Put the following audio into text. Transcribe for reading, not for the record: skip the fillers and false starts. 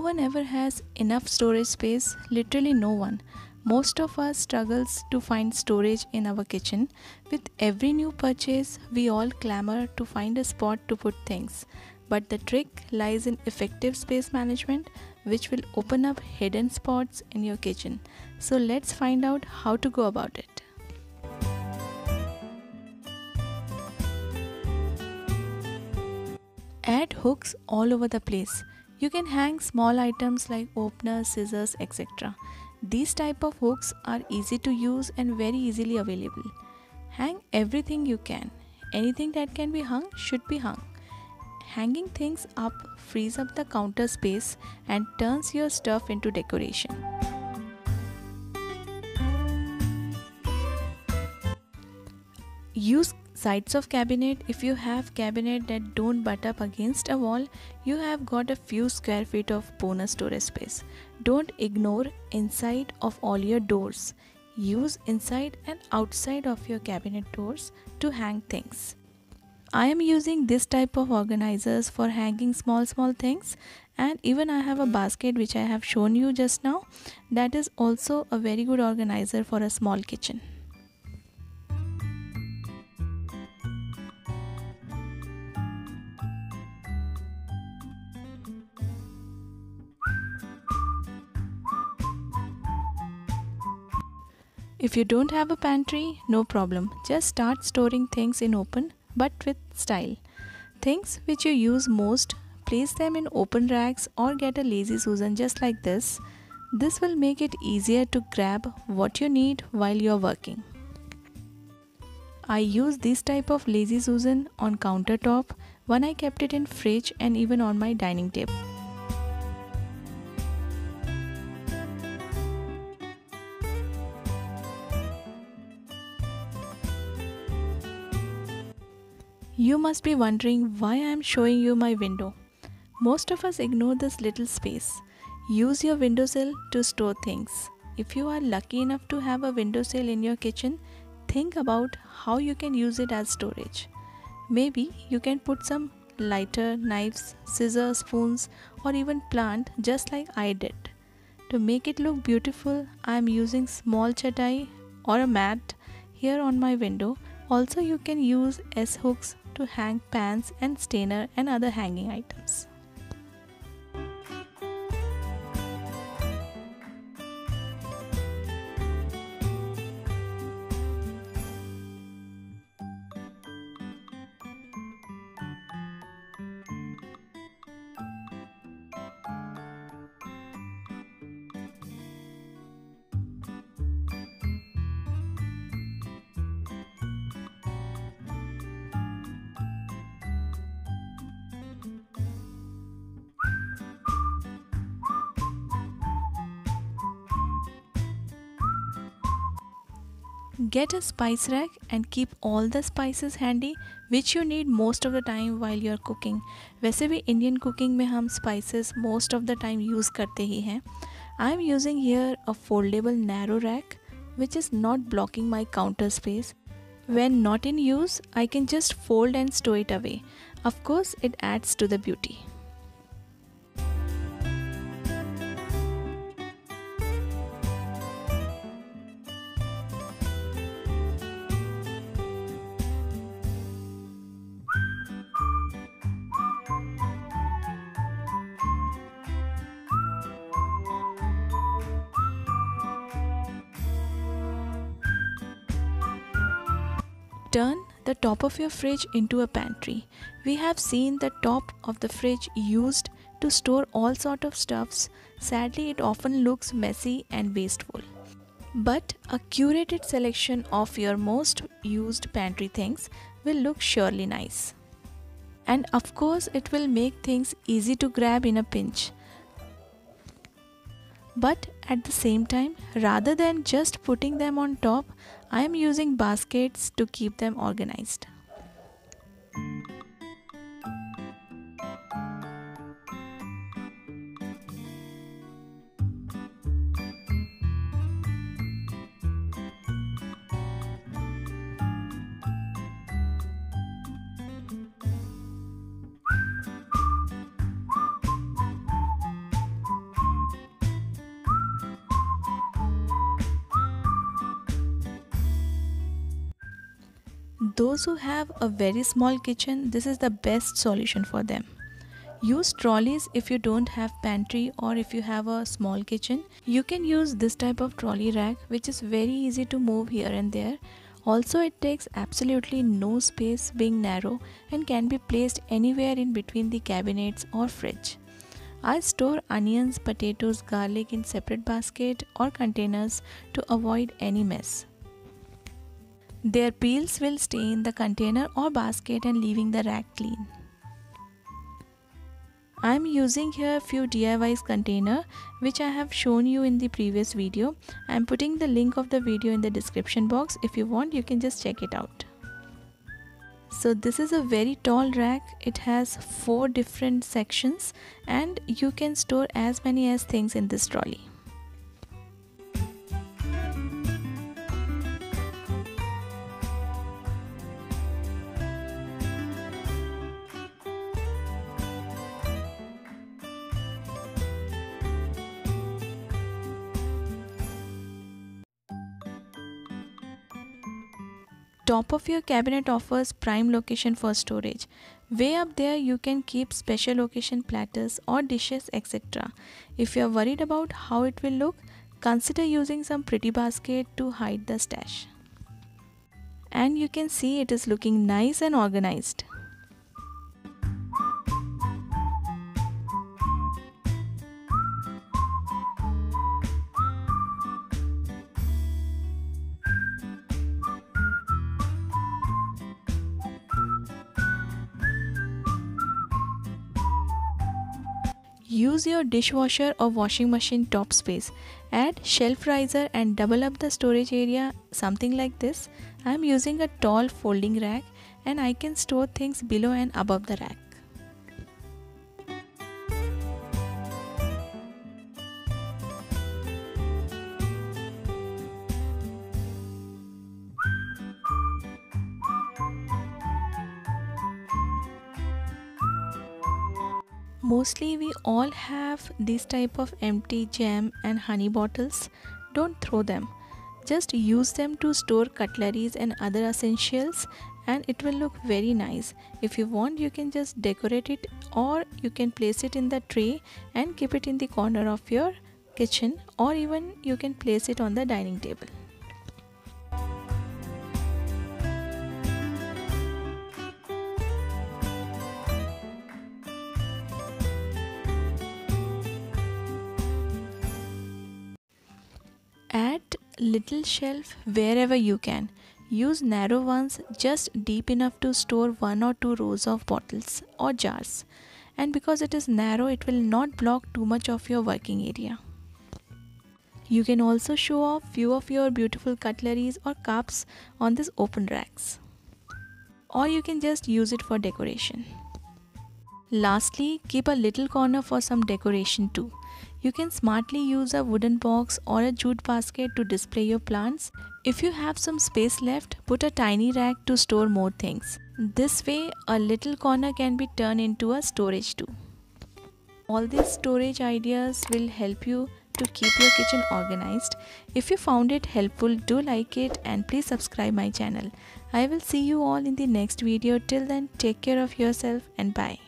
one ever has enough storage space? Literally no one. Most of us struggles to find storage in our kitchen. With every new purchase, we all clamor to find a spot to put things. But the trick lies in effective space management, which will open up hidden spots in your kitchen. So let's find out how to go about it. Add hooks all over the place. You can hang small items like openers, scissors, etc. These type of hooks are easy to use and very easily available. Hang everything you can. Anything that can be hung should be hung. Hanging things up frees up the counter space and turns your stuff into decoration. Use sides of cabinet. If you have cabinet that don't butt up against a wall, you have got a few square feet of bonus storage space. Don't ignore inside of all your doors. Use inside and outside of your cabinet doors to hang things. I am using this type of organizers for hanging small things, and even I have a basket which I have shown you just now. That is also a very good organizer for a small kitchen. If you don't have a pantry, no problem. Just start storing things in open but with style. Things which you use most, place them in open racks or get a lazy Susan just like this. This will make it easier to grab what you need while you're working. I use this type of lazy Susan on countertop when I kept it in fridge and even on my dining table. You must be wondering why I am showing you my window. Most of us ignore this little space. Use your windowsill to store things. If you are lucky enough to have a windowsill in your kitchen, think about how you can use it as storage. Maybe you can put some lighter, knives, scissors, spoons, or even plant just like I did. To make it look beautiful, I am using small chatai or a mat here on my window. Also, you can use S-hooks to hang pans and stainer and other hanging items. Get a spice rack and keep all the spices handy which you need most of the time while you are cooking. वैसे भी Indian cooking में हम spices most of the time use करते ही हैं. I am using here a foldable narrow rack which is not blocking my counter space. When not in use, I can just fold and stow it away. Of course, it adds to the beauty. Turn the top of your fridge into a pantry. We have seen the top of the fridge used to store all sort of stuffs. Sadly, it often looks messy and wasteful. But a curated selection of your most used pantry things will look surely nice. And of course, it will make things easy to grab in a pinch. But at the same time, rather than just putting them on top, I am using baskets to keep them organized. those who have a very small kitchen, this is the best solution for them. Use trolleys if you don't have pantry or if you have a small kitchen. You can use this type of trolley rack, which is very easy to move here and there. Also, it takes absolutely no space, being narrow, and can be placed anywhere in between the cabinets or fridge. I store onions, potatoes, garlic in separate basket or containers to avoid any mess. Their peels will stay in the container or basket and leaving the rack clean. I am using here a few DIYs container which I have shown you in the previous video. I am putting the link of the video in the description box. If you want, you can just check it out. So this is a very tall rack. It has 4 different sections and you can store as many as things in this trolley. Top of your cabinet offers prime location for storage. Way up there you can keep special occasion platters or dishes, etc. If you are worried about how it will look, consider using some pretty basket to hide the stash. And you can see it is looking nice and organized. Use your dishwasher or washing machine top space. Add shelf riser and double up the storage area, something like this. I am using a tall folding rack and I can store things below and above the rack. Mostly we all have this type of empty jam and honey bottles. Don't throw them. Just use them to store cutleries and other essentials and it will look very nice. If you want, you can just decorate it or you can place it in the tray and keep it in the corner of your kitchen, or even you can place it on the dining table. Add little shelf wherever you can. Use narrow ones just deep enough to store 1 or 2 rows of bottles or jars. And because it is narrow, it will not block too much of your working area. You can also show off few of your beautiful cutleries or cups on these open racks. Or you can just use it for decoration. Lastly, keep a little corner for some decoration too. You can smartly use a wooden box or a jute basket to display your plants. If you have some space left, put a tiny rack to store more things. This way, a little corner can be turned into a storage too. All these storage ideas will help you to keep your kitchen organized. If you found it helpful, do like it and please subscribe my channel. I will see you all in the next video. Till then, take care of yourself and bye.